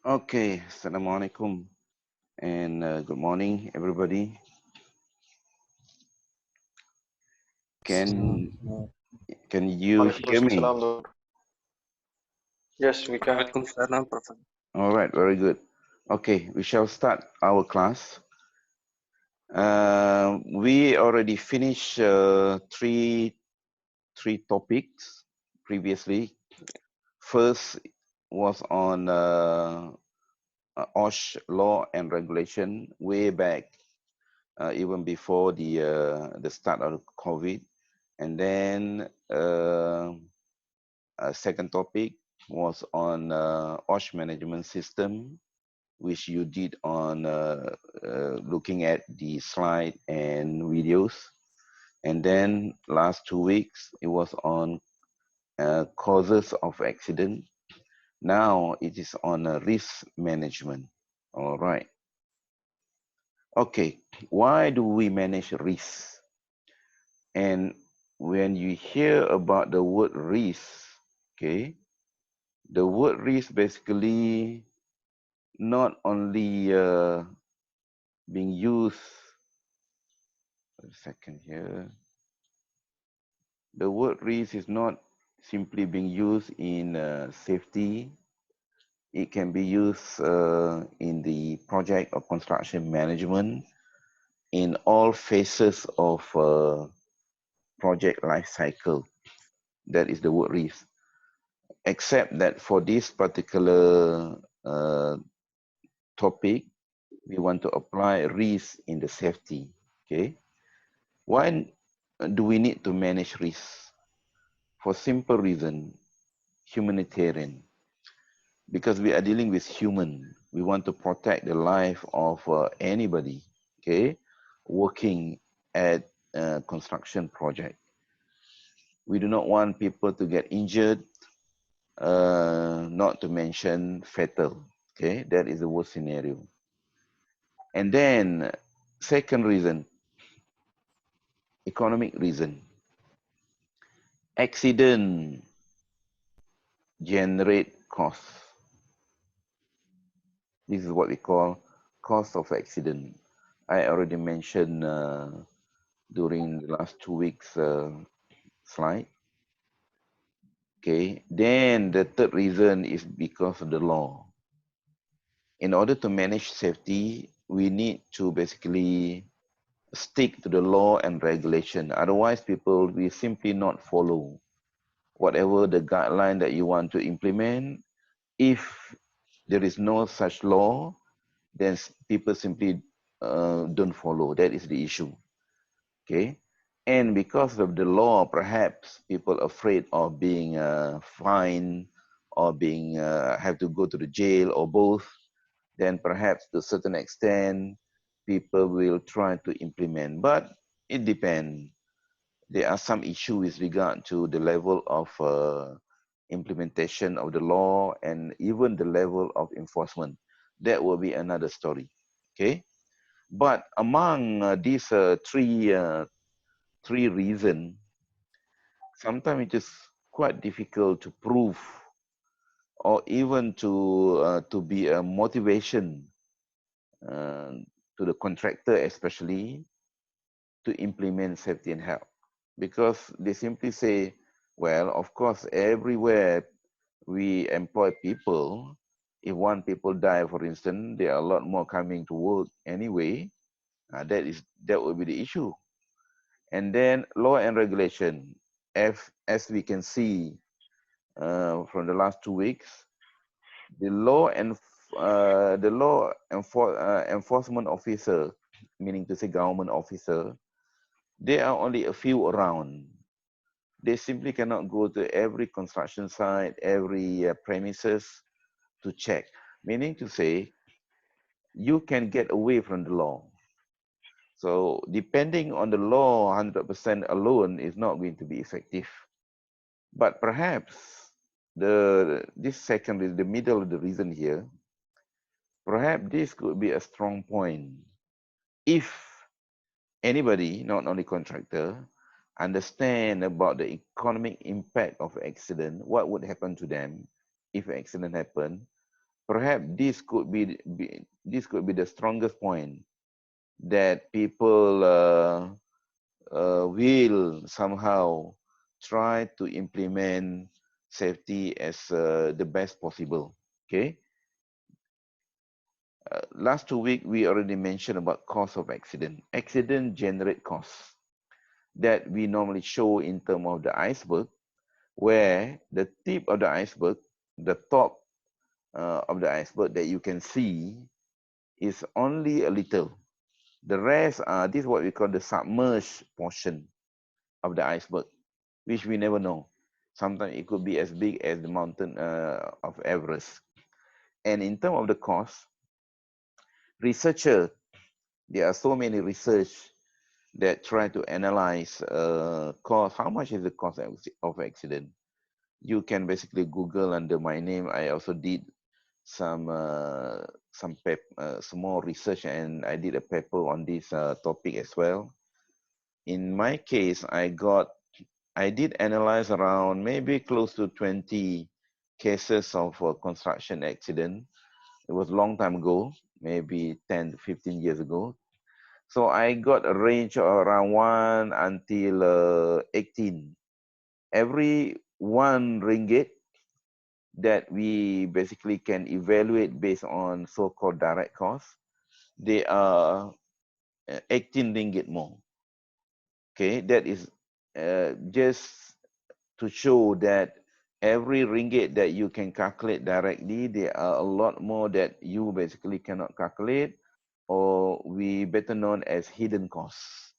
Okay, Assalamualaikum and good morning, everybody. Can can you hear me? Waalaikumsalam, Dr. Yes, we can. Waalaikumsalam, Prophet. All right, very good. Okay, we shall start our class. We already finished three topics previously. First was on OSH law and regulation way back, even before the start of COVID, and then. Second topic was on OSH management system, which you did on looking at the slide and videos. And then last 2 weeks, it was on causes of accident. Now it is on risk management. All right. Okay, why do we manage risk? And when you hear about the word risk, okay, the word risk basically not only being used, a second here, the word risk is not simply being used in safety. It can be used in the project or construction management in all phases of project life cycle. That is the word risk. Except that for this particular topic, we want to apply risk in the safety. Okay. Why do we need to manage risk? For simple reason, humanitarian. Because we are dealing with human, we want to protect the life of anybody, okay, working at a construction project. We do not want people to get injured, not to mention fatal, okay, that is the worst scenario. And then second reason, economic reason. Accident generate cost. This is what we call cost of accident. I already mentioned during the last 2 weeks slide. Okay, then the third reason is because of the law. In order to manage safety, we need to basically stick to the law and regulation. Otherwise, people will simply not follow whatever the guideline that you want to implement. If there is no such law, then people simply don't follow. That is the issue. Okay, and because of the law, perhaps people afraid of being fined or being have to go to the jail or both. Then perhaps to a certain extent, people will try to implement. But it depends. There are some issues with regard to the level of implementation of the law and even the level of enforcement. That will be another story. Okay, but among these three reasons, sometimes it is quite difficult to prove or even to be a motivation uh, to the contractor, especially to implement safety and health, because they simply say, well, of course, everywhere we employ people, if one people die, for instance, there are a lot more coming to work anyway. That will be the issue. And then law and regulation, as we can see from the last 2 weeks, the enforcement officer, meaning to say government officer, there are only a few around. They simply cannot go to every construction site, every premises to check. Meaning to say, you can get away from the law. So depending on the law, 100% alone is not going to be effective. But perhaps this second is the middle of the reason here. Perhaps this could be a strong point if anybody, not only contractor, understand about the economic impact of accident, what would happen to them if an accident happened. perhaps this could be the strongest point that people will somehow try to implement safety as the best possible. Okay. Last 2 weeks, we already mentioned about cause of accident. Accident generate costs that we normally show in terms of the iceberg, where the tip of the iceberg, the top of the iceberg that you can see is only a little. The rest are, this is what we call the submerged portion of the iceberg, which we never know. Sometimes it could be as big as the mountain of Everest. And in terms of the cost, researcher, there are so many research that try to analyze cost. How much is the cost of accident? You can basically Google under my name. I also did some small research, and I did a paper on this topic as well. In my case, I did analyze around maybe close to 20 cases of construction accident. It was a long time ago, maybe 10 to 15 years ago. So I got a range of around 1 until 18. Every 1 ringgit that we basically can evaluate based on so-called direct costs, they are 18 ringgit more. Okay, that is just to show that every ringgit that you can calculate directly, there are a lot more that you basically cannot calculate, or we better known as hidden costs.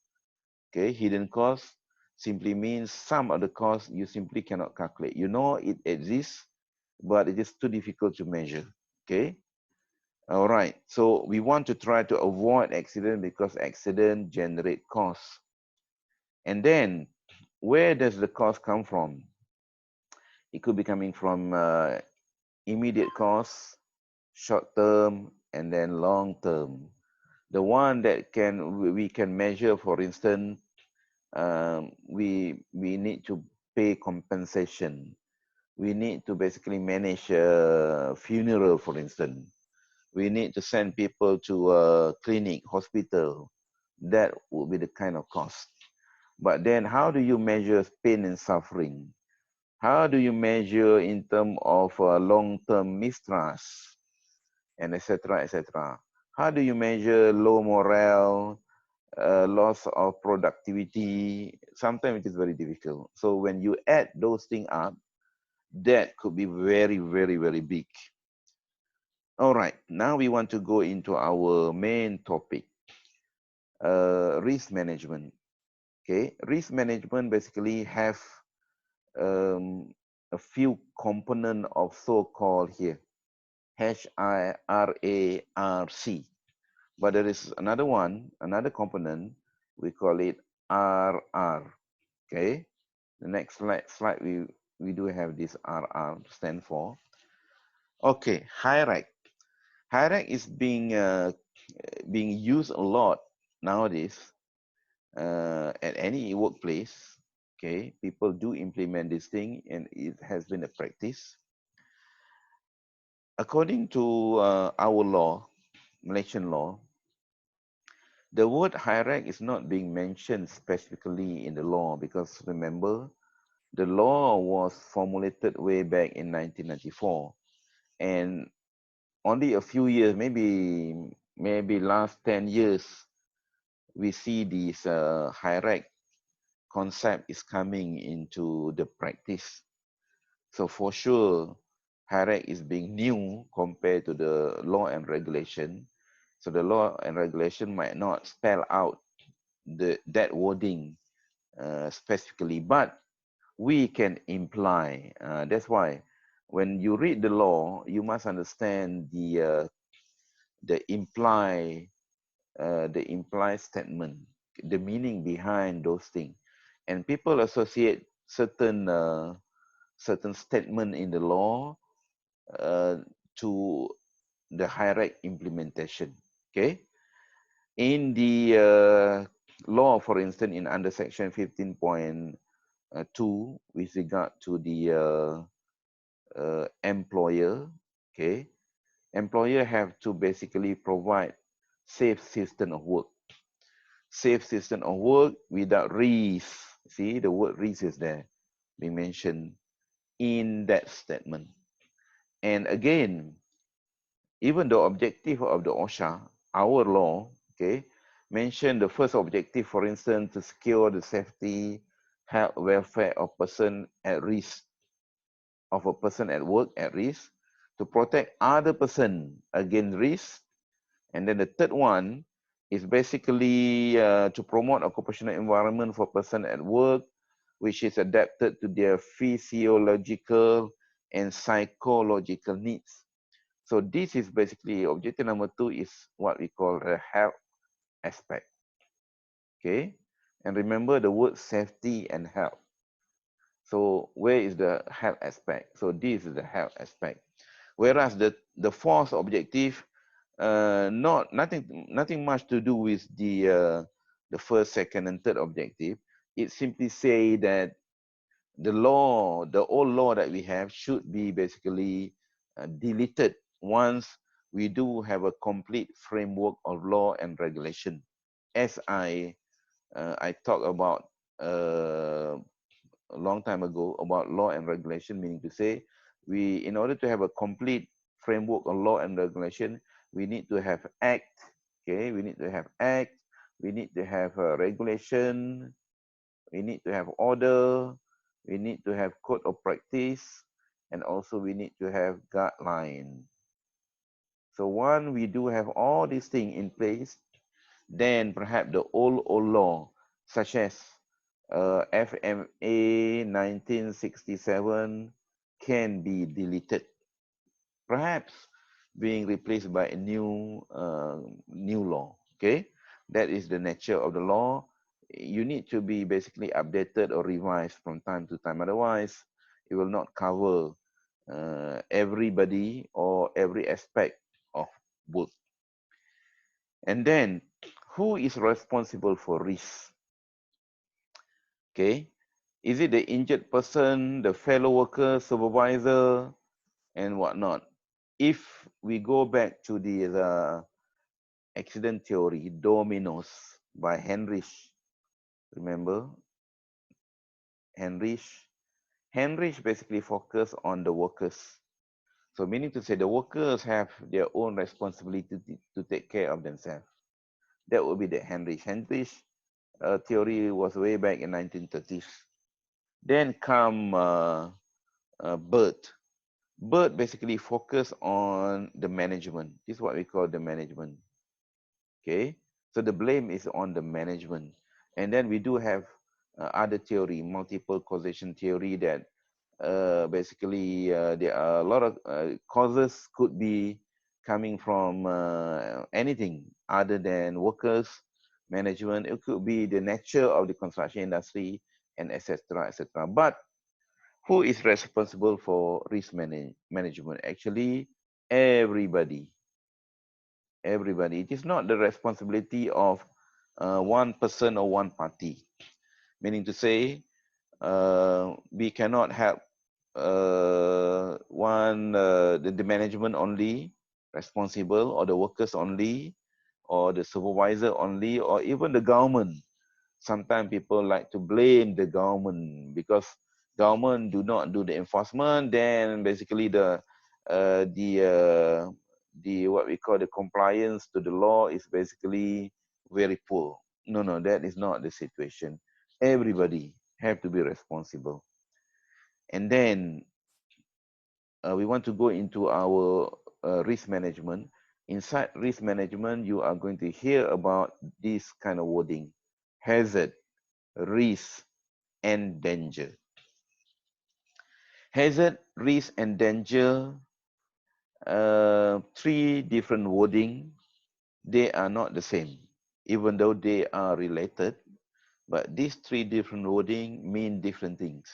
Okay, hidden costs simply means some of the costs you simply cannot calculate. You know it exists, but it is too difficult to measure. Okay, all right. So we want to try to avoid accident because accident generate costs. And then where does the cost come from? It could be coming from immediate costs, short term, and then long term. The one that we can measure, for instance, we need to pay compensation. We need to basically manage a funeral, for instance. We need to send people to a clinic, hospital. That would be the kind of cost. But then how do you measure pain and suffering? How do you measure in terms of long-term mistrust, and etc., etc.? How do you measure low morale, loss of productivity? Sometimes it is very difficult. So when you add those things up, that could be very, very, very big. All right, now we want to go into our main topic, risk management. Okay, risk management basically have a few component of so-called here, HIRARC. But there is another one, another component, we call it RR. Okay, the next slide we do have this RR stand for. Okay, HIRAC. HIRAC is being used a lot nowadays at any workplace. Okay, people do implement this thing, and it has been a practice. According to our law, Malaysian law, the word hierarch is not being mentioned specifically in the law because remember, the law was formulated way back in 1994, and only a few years, maybe last 10 years, we see this hierarch concept is coming into the practice. So for sure, hierarch is being new compared to the law and regulation. So the law and regulation might not spell out that wording specifically, but we can imply. That's why when you read the law, you must understand the imply statement, the meaning behind those things, and people associate certain statement in the law to the hierarch implementation. Okay, in the law, for instance, in under section 15.2 with regard to the employer, okay, employer have to basically provide safe system of work. Safe system of work without risk. See, the word risk is there, being mentioned in that statement. And again, even the objective of the OSHA, our law, okay, mention the first objective, for instance, to secure the safety, health, welfare of person at risk, of a person at work at risk, to protect other person against risk. And then the third one is basically to promote occupational environment for person at work, which is adapted to their physiological and psychological needs. So this is basically objective number 2 is what we call the health aspect. Okay, and remember the word safety and health. So where is the health aspect? So this is the health aspect. Whereas the fourth objective, nothing much to do with the first, second, and third objective. It simply say that the law, the old law that we have, should be basically deleted once we do have a complete framework of law and regulation. As I talked about a long time ago about law and regulation, meaning to say, in order to have a complete framework of law and regulation, we need to have act. Okay, we need to have act. We need to have a regulation. We need to have order. We need to have code of practice, and also we need to have guideline. So once we do have all these things in place, then perhaps the old law, such as FMA 1967, can be deleted, perhaps being replaced by a new law. Okay, that is the nature of the law. You need to be basically updated or revised from time to time. Otherwise, it will not cover everybody or every aspect of work. And then, who is responsible for risk? Okay, is it the injured person, the fellow worker, supervisor, and whatnot? If we go back to the accident theory, dominoes by Heinrich, remember Heinrich? Heinrich basically focused on the workers. So meaning to say the workers have their own responsibility to take care of themselves. That would be the Heinrich. Heinrich theory was way back in 1930s. Then come Bird. Bird basically focus on the management. This is what we call the management. Okay, so the blame is on the management. And then we do have other theory, multiple causation theory, that basically there are a lot of causes could be coming from anything other than workers, management. It could be the nature of the construction industry, and etc. etc. But who is responsible for risk management? Actually, everybody. Everybody. It is not the responsibility of one person or one party. Meaning to say, we cannot help the management only responsible, or the workers only, or the supervisor only, or even the government. Sometimes people like to blame the government because government do not do the enforcement. Then basically the what we call the compliance to the law is basically very poor. No, that is not the situation. Everybody have to be responsible. And then we want to go into our risk management. Inside risk management, you are going to hear about this kind of wording: hazard, risk, and danger. Hazard, risk, and danger, three different wording. They are not the same, even though they are related. But these three different wording mean different things.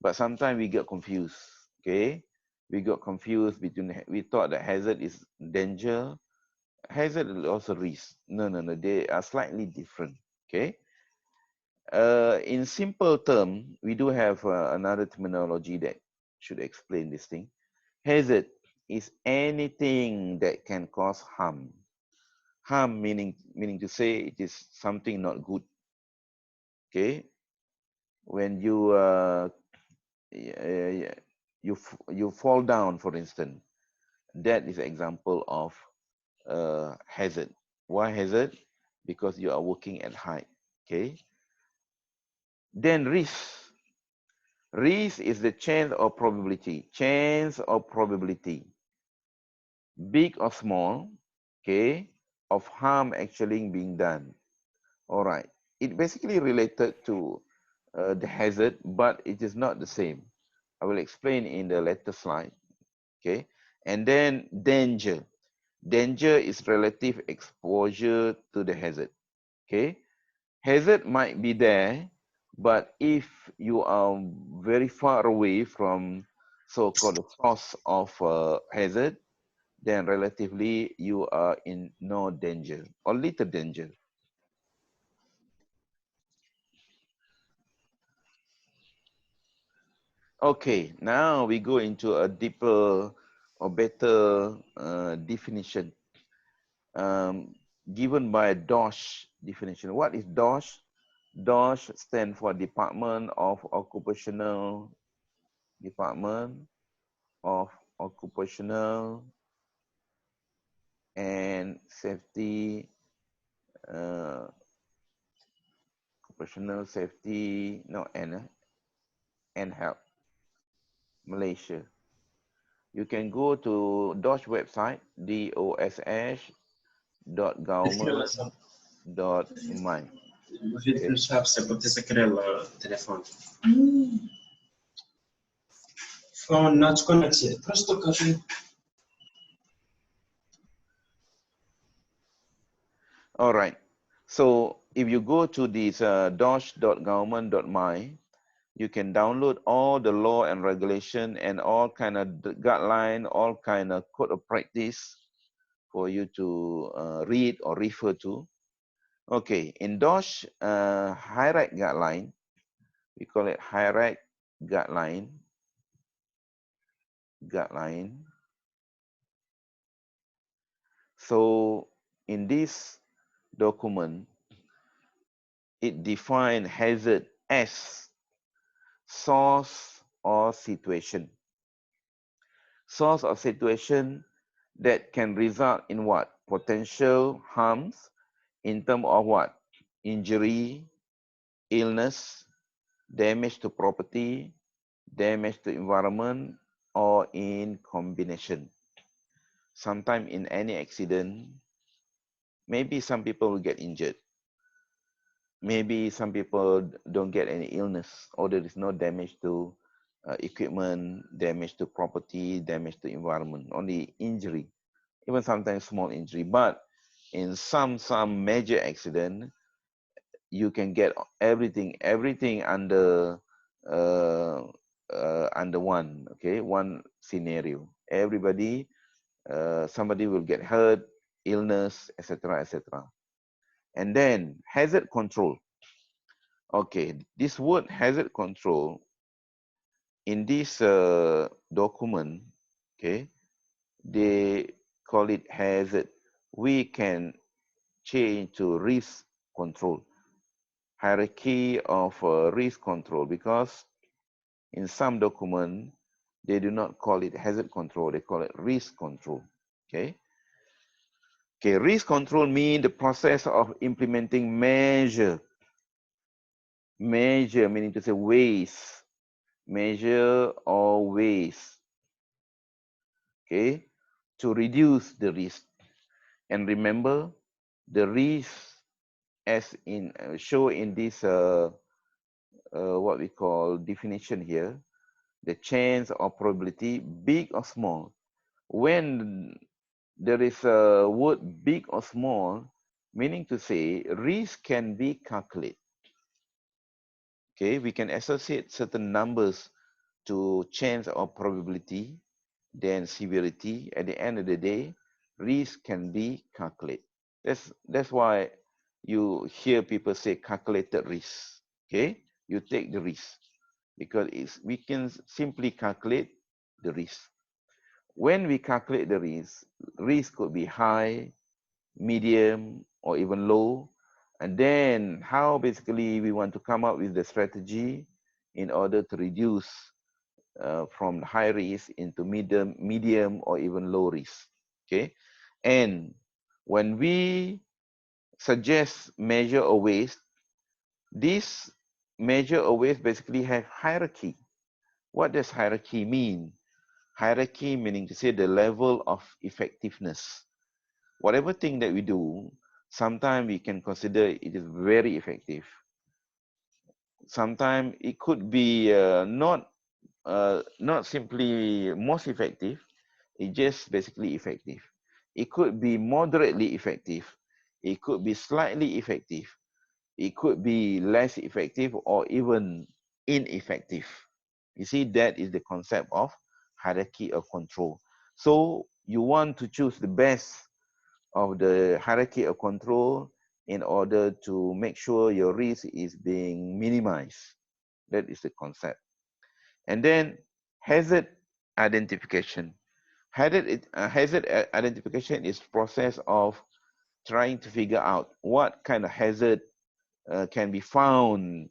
But sometimes we get confused. Okay, we got confused between. We thought that hazard is danger. Hazard is also risk. No, they are slightly different. Okay. In simple term, we do have another terminology that should explain this thing. Hazard is anything that can cause harm. Harm meaning to say it is something not good. Okay, when you you fall down, for instance, that is an example of hazard. Why hazard? Because you are working at height. Okay. Then risk. Risk is the chance or probability. Chance or probability, big or small, okay, of harm actually being done. All right. It basically related to the hazard, but it is not the same. I will explain in the later slide. Okay. And then danger. Danger is relative exposure to the hazard. Okay. Hazard might be there, but if you are very far away from so-called source of hazard, then relatively you are in no danger or little danger. Okay, now we go into a deeper or better definition given by DoJ definition. What is DoJ? DoJ stands for Department of Occupational and Safety, Occupational Safety, no, and Health, Malaysia. You can go to DoJ website, dosh.government.my. Okay. All right. So if you go to this dosh.government.my, you can download all the law and regulation and all kind of guideline, all kind of code of practice for you to read or refer to. Okay, in DoJ hierarch guideline, we call it hierarch guideline. So in this document, it defines hazard as source or situation. Source or situation that can result in what? Potential harms in terms of what? Injury, illness, damage to property, damage to environment, or in combination. Sometimes in any accident, maybe some people will get injured. Maybe some people don't get any illness, or there is no damage to equipment, damage to property, damage to environment, only injury, even sometimes small injury. But in some major accident, you can get everything under under one, okay, one scenario. Everybody, somebody will get hurt, illness, etc., etc. And then hazard control. Okay, this word hazard control in this document, okay, they call it hazard. We can change to risk control, hierarchy of risk control, because in some document, they do not call it hazard control, they call it risk control, okay? Okay, risk control means the process of implementing measure meaning to say ways, measure or ways, okay, to reduce the risk. And remember, the risk as in show in this what we call definition here, the chance or probability, big or small. When there is a word big or small, meaning to say risk can be calculated. Okay, we can associate certain numbers to chance or probability, then severity. At the end of the day, risk can be calculated. That's why you hear people say calculated risk. Okay, you take the risk because we can simply calculate the risk. when we calculate the risk could be high, medium, or even low. And then how basically we want to come up with the strategy in order to reduce from high risk into medium, or even low risk. Okay, and when we suggest measure or waste, this measure or waste basically have hierarchy. What does hierarchy mean? Hierarchy meaning to say the level of effectiveness. Whatever thing that we do, sometimes we can consider it is very effective. Sometimes it could be not simply most effective, it's just basically effective. It could be moderately effective. It could be slightly effective. It could be less effective or even ineffective. You see, that is the concept of hierarchy of control. So you want to choose the best of the hierarchy of control in order to make sure your risk is being minimized. That is the concept. And then hazard identification. Hazard identification is process of trying to figure out what kind of hazard can be found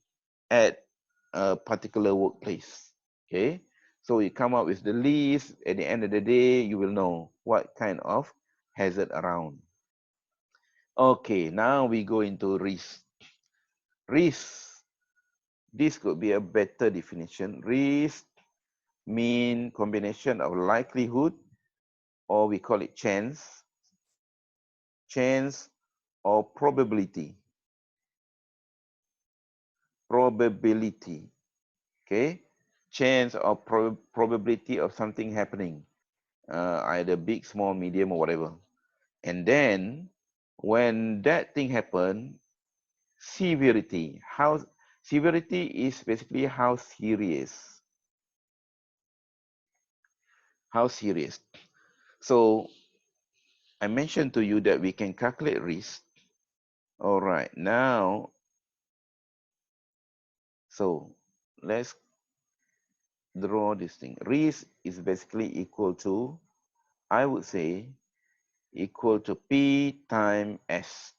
at a particular workplace. Okay, so you come up with the list. At the end of the day, you will know what kind of hazard around. Okay, now we go into risk. Risk. This could be a better definition. Risk mean combination of likelihood, or we call it chance, or probability. Probability. Okay, chance or probability of something happening, either big, small, medium, or whatever. And then when that thing happen, severity. How severity is basically how serious. How serious. So I mentioned to you that we can calculate risk. All right, now, so let's draw this thing. Risk is basically equal to, I would say, equal to P times S.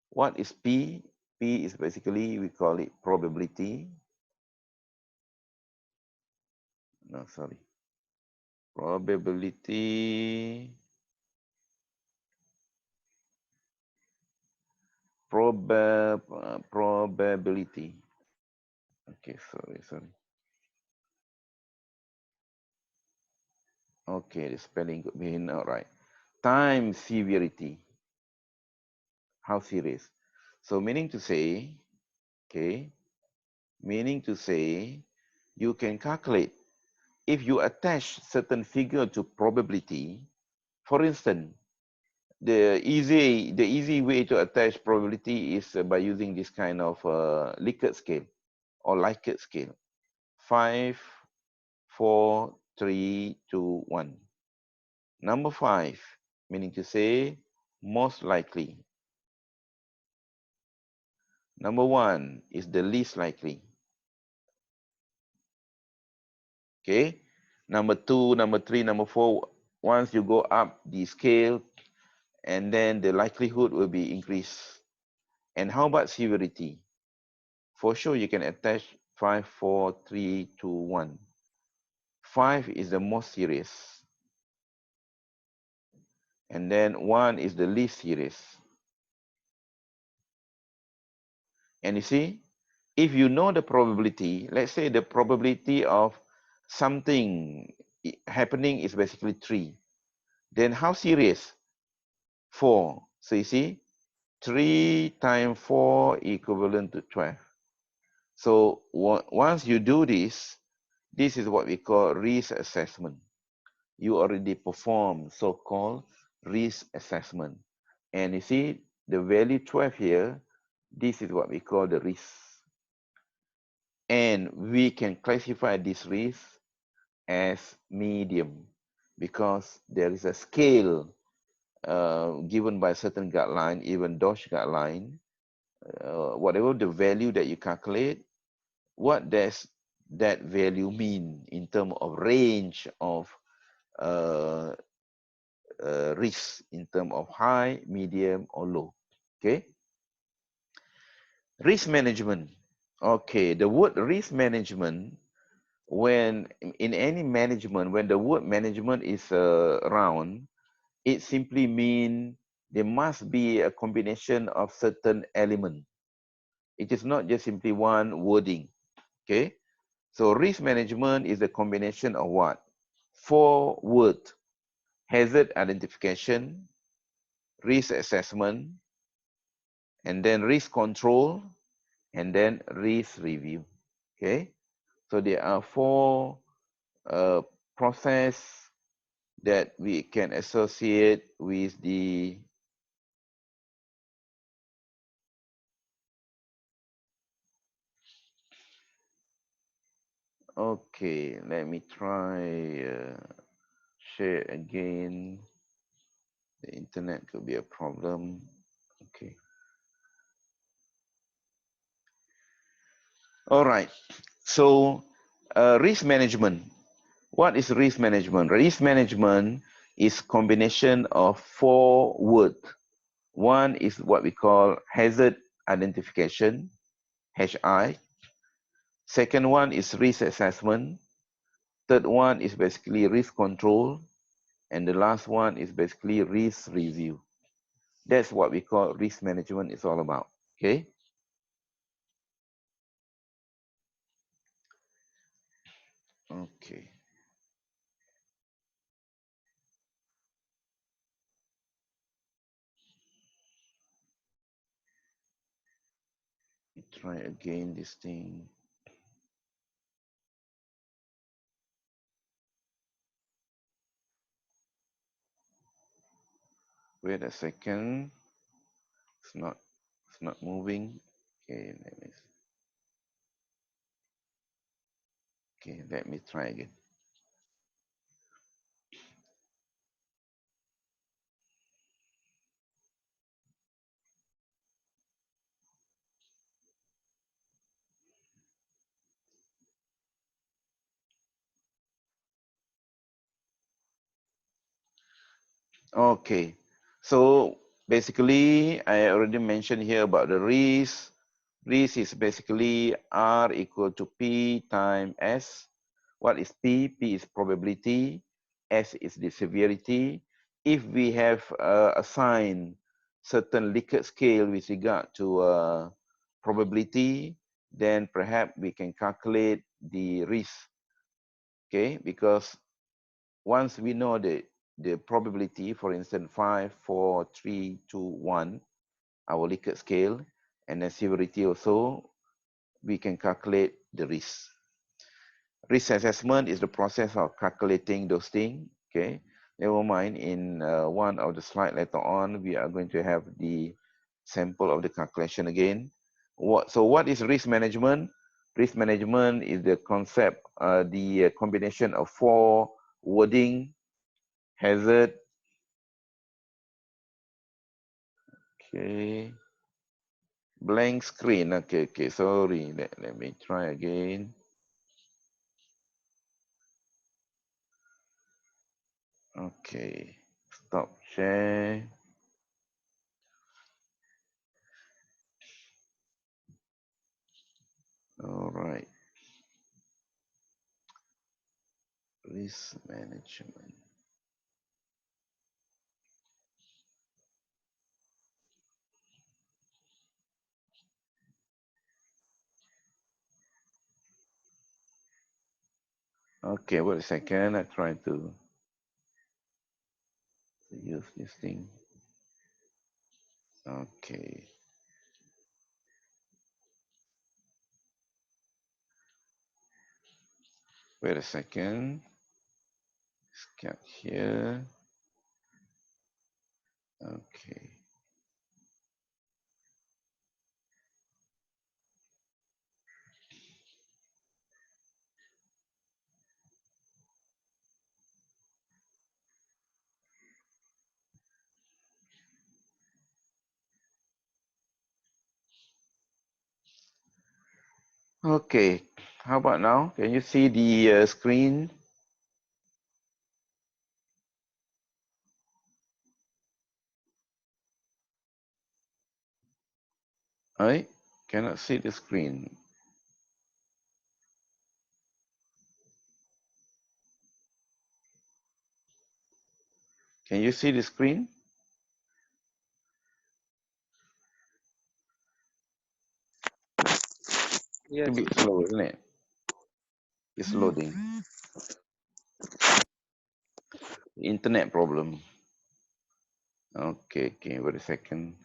What is P? P is basically, we call it probability. No, sorry. Probability. Probability. Okay, sorry. Okay, the spelling could be not right. Times severity. How serious? So meaning to say, okay, meaning to say, you can calculate if you attach certain figure to probability. For instance, the easy way to attach probability is by using this kind of Likert scale or Likert scale. 5, 4, 3, 2, 1. Number 5, meaning to say most likely. Number 1 is the least likely. Okay. Number 2, number 3, number 4. Once you go up the scale, and then the likelihood will be increased. And how about severity? For sure, you can attach 5, 4, 3, 2, 1. 5 is the most serious. And then 1 is the least serious. And you see, if you know the probability, let's say the probability of something happening is basically 3. Then how serious? 4. So you see, 3 times 4 equivalent to 12. So once you do this, this is what we call risk assessment. You already perform so-called risk assessment. And you see the value 12 here, this is what we call the risk. And we can classify this risk as medium because there is a scale given by certain guideline, even DoJ guideline. Whatever the value that you calculate, what does that value mean in terms of range of uh, risk in terms of high, medium, or low. Okay. Risk management. Okay, the word risk management, when in any management, when the word management is around, it simply means there must be a combination of certain elements. It is not just simply one wording. Okay, so risk management is a combination of what? 4 words: hazard identification, risk assessment, and then risk control, and then risk review. Okay, so there are 4 process that we can associate with the okay, let me try share again. The internet could be a problem. Okay. All right. So risk management. What is risk management? Risk management is combination of 4 words. One is what we call hazard identification, HI. Second one is risk assessment. Third one is basically risk control. And the last one is basically risk review. That's what we call risk management is all about. Okay. Okay. Try again this thing. Wait a second. It's not moving. Okay, let me try again. Okay. So basically, I already mentioned here about the risk. Risk is basically R equal to P times S. What is P? P is probability. S is the severity. If we have assigned certain Likert scale with regard to probability, then perhaps we can calculate the risk. Okay, because once we know the probability, for instance, 5, 4, 3, 2, 1, our Likert scale, and the severity also, we can calculate the risk. Risk assessment is the process of calculating those things. Okay, never mind. In one of the slide later on, we are going to have the sample of the calculation again. So what is risk management? Risk management is the concept, the combination of 4 wording: hazard. Okay. Blank screen. Okay. Sorry. Let me try again. Okay. Stop share. All right. Risk management. Okay, wait a second. I try to use this thing. Okay. Wait a second. Scan here. Okay. Okay. How about now? Can you see the screen? I cannot see the screen. Can you see the screen? It's a Yes. bit slow, isn't it? It's loading. Internet problem. Okay, wait a second.